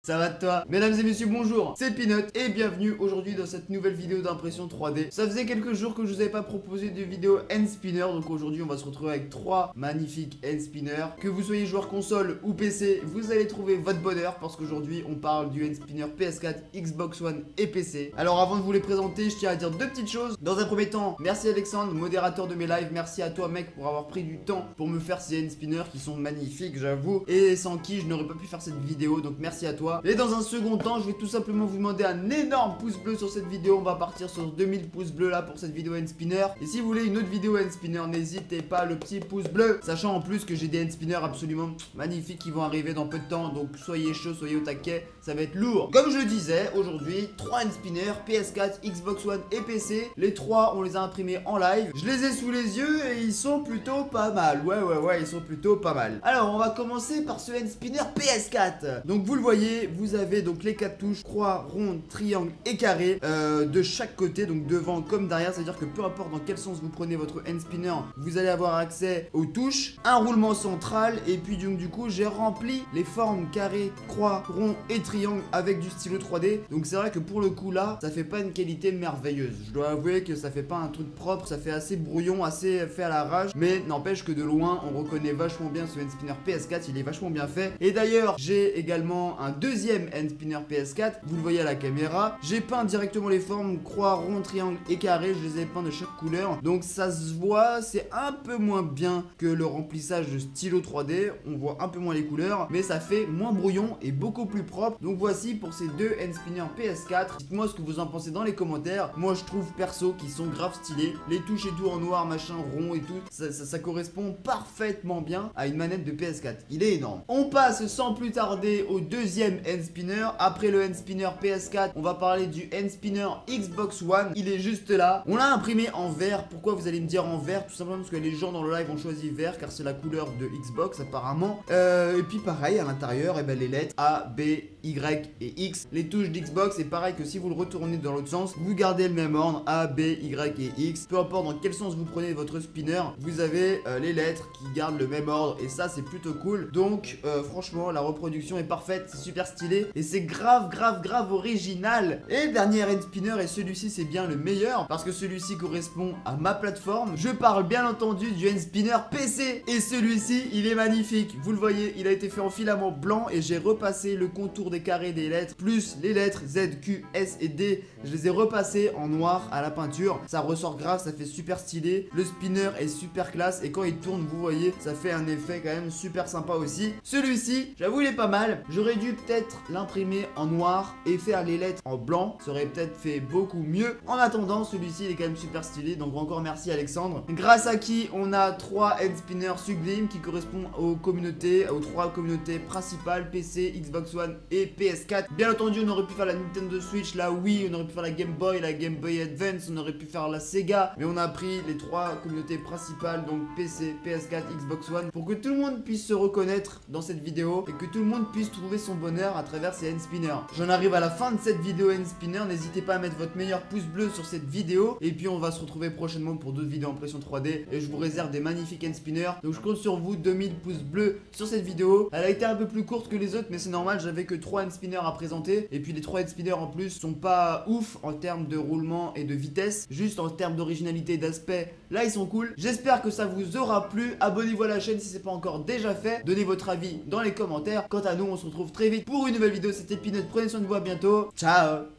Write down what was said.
Ça va de toi? Mesdames et messieurs, bonjour, c'est Peanut et bienvenue aujourd'hui dans cette nouvelle vidéo d'impression 3D. Ça faisait quelques jours que je vous avais pas proposé de vidéo hand spinner, donc aujourd'hui on va se retrouver avec 3 magnifiques hand spinners. Que vous soyez joueur console ou PC, vous allez trouver votre bonheur parce qu'aujourd'hui on parle du hand spinner PS4, Xbox One et PC. Alors avant de vous les présenter, je tiens à dire deux petites choses. Dans un premier temps, merci Alexandre, modérateur de mes lives, merci à toi mec pour avoir pris du temps pour me faire ces hand spinners qui sont magnifiques, j'avoue, et sans qui je n'aurais pas pu faire cette vidéo, donc merci à toi. Et dans un second temps, je vais tout simplement vous demander un énorme pouce bleu sur cette vidéo. On va partir sur 2000 pouces bleus là pour cette vidéo hand spinner. Et si vous voulez une autre vidéo hand spinner, n'hésitez pas, le petit pouce bleu. Sachant en plus que j'ai des hand spinners absolument magnifiques qui vont arriver dans peu de temps. Donc soyez chaud, soyez au taquet, ça va être lourd. Comme je le disais, aujourd'hui, 3 hand spinners, PS4, Xbox One et PC. Les 3, on les a imprimés en live. Je les ai sous les yeux et ils sont plutôt pas mal. Ouais, ils sont plutôt pas mal. Alors, on va commencer par ce hand spinner PS4. Donc vous le voyez, vous avez donc les 4 touches, croix, rond, triangle et carré de chaque côté, donc devant comme derrière. C'est à dire que peu importe dans quel sens vous prenez votre hand spinner, vous allez avoir accès aux touches, un roulement central. Et puis donc du coup j'ai rempli les formes carré, croix, rond et triangle avec du stylo 3D. Donc c'est vrai que pour le coup là, ça fait pas une qualité merveilleuse. Je dois avouer que ça fait pas un truc propre, ça fait assez brouillon, assez fait à l'arrache. Mais n'empêche que de loin on reconnaît vachement bien ce hand spinner PS4, il est vachement bien fait. Et d'ailleurs j'ai également un deuxième hand spinner PS4, vous le voyez à la caméra. J'ai peint directement les formes croix, rond, triangle et carré, je les ai peints de chaque couleur. Donc ça se voit, c'est un peu moins bien que le remplissage de stylo 3D, on voit un peu moins les couleurs, mais ça fait moins brouillon et beaucoup plus propre. Donc voici pour ces deux hand spinners PS4. Dites-moi ce que vous en pensez dans les commentaires. Moi je trouve perso qu'ils sont grave stylés, les touches et tout en noir, machin, rond et tout, ça correspond parfaitement bien à une manette de PS4, il est énorme. On passe sans plus tarder au deuxième hand spinner. Après le hand spinner PS4, on va parler du hand spinner Xbox One. Il est juste là. On l'a imprimé en vert. Pourquoi vous allez me dire en vert? Tout simplement parce que les gens dans le live ont choisi vert car c'est la couleur de Xbox apparemment. Et puis pareil à l'intérieur, et ben les lettres A, B, Y et X. Les touches d'Xbox, c'est pareil que si vous le retournez dans l'autre sens, vous gardez le même ordre A, B, Y et X. Peu importe dans quel sens vous prenez votre spinner, vous avez les lettres qui gardent le même ordre et ça c'est plutôt cool. Donc franchement la reproduction est parfaite, c'est super stylé et c'est grave original. Et le dernier hand spinner, et celui-ci c'est bien le meilleur parce que celui-ci correspond à ma plateforme. Je parle bien entendu du hand spinner PC et celui-ci il est magnifique. Vous le voyez, il a été fait en filament blanc et j'ai repassé le contour des carrés des lettres plus les lettres Z, Q, S et D. Je les ai repassés en noir à la peinture. Ça ressort grave, ça fait super stylé. Le spinner est super classe et quand il tourne, vous voyez, ça fait un effet quand même super sympa aussi. Celui-ci, j'avoue il est pas mal. J'aurais dû peut-être l'imprimer en noir et faire les lettres en blanc, ça aurait peut-être fait beaucoup mieux. En attendant, celui-ci il est quand même super stylé, donc encore merci Alexandre. Grâce à qui on a 3 hand spinners sublimes qui correspondent aux communautés, aux 3 communautés principales, PC, Xbox One et PS4. Bien entendu, on aurait pu faire la Nintendo Switch, la Wii, on aurait pu faire la Game Boy, la Game Boy Advance, on aurait pu faire la Sega, mais on a pris les 3 communautés principales, donc PC, PS4, Xbox One, pour que tout le monde puisse se reconnaître dans cette vidéo et que tout le monde puisse trouver son bonheur à travers ces hand spinners. J'en arrive à la fin de cette vidéo hand spinner, n'hésitez pas à mettre votre meilleur pouce bleu sur cette vidéo et puis on va se retrouver prochainement pour d'autres vidéos en impression 3D et je vous réserve des magnifiques hand spinners. Donc je compte sur vous, 2000 pouces bleus sur cette vidéo. Elle a été un peu plus courte que les autres mais c'est normal, j'avais que 3 hand spinners à présenter et puis les 3 hand spinners en plus sont pas ouf en termes de roulement et de vitesse, juste en termes d'originalité et d'aspect, là ils sont cool. J'espère que ça vous aura plu, abonnez-vous à la chaîne si c'est pas encore déjà fait, donnez votre avis dans les commentaires. Quant à nous, on se retrouve très vite pour une nouvelle vidéo. C'était Peanut, prenez soin de vous, à bientôt, ciao.